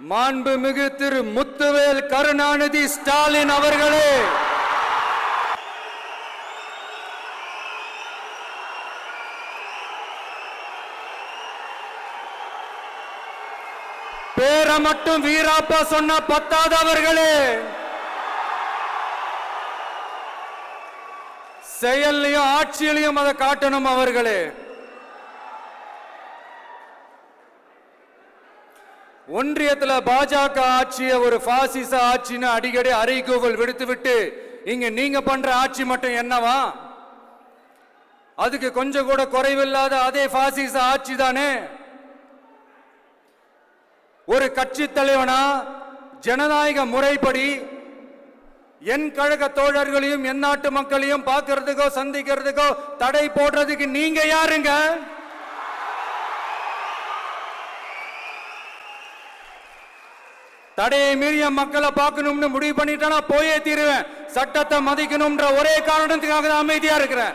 மாண்புமிகு திரு முத்துவேல் கருணாநிதி ஸ்டாலின் அவர்களே, பேரை மட்டும் வீராப்பா சொன்ன பத்தாதவர்களே, செயல்லையும் ஆட்சியிலையும் அதை காட்டணும் அவர்களே. ஒன்றியத்தில் பாஜக ஆட்சியை ஒரு பாசிச ஆட்சின்னு அடிக்கடி அறைகூவல் விடுத்துவிட்டு இங்க நீங்க பண்ற ஆட்சி மட்டும் என்னவா? அதுக்கு கொஞ்சம் கூட குறைவில்லாத அதே பாசிச ஆட்சி தானே. ஒரு கட்சி தலைவனா ஜனநாயக முறைப்படி என் கழக தோழர்களையும் என் நாட்டு மக்களையும் பார்க்கறதுக்கோ சந்திக்கிறதுக்கோ தடை போடுறதுக்கு நீங்க யாருங்க? தடையை மீறிய மக்களை பார்க்கணும்னு முடிவு பண்ணிட்டா போயே தீருவேன். சட்டத்தை மதிக்கணும்ன்ற ஒரே காரணத்துக்காக தான் அமைதியா இருக்கிறேன்.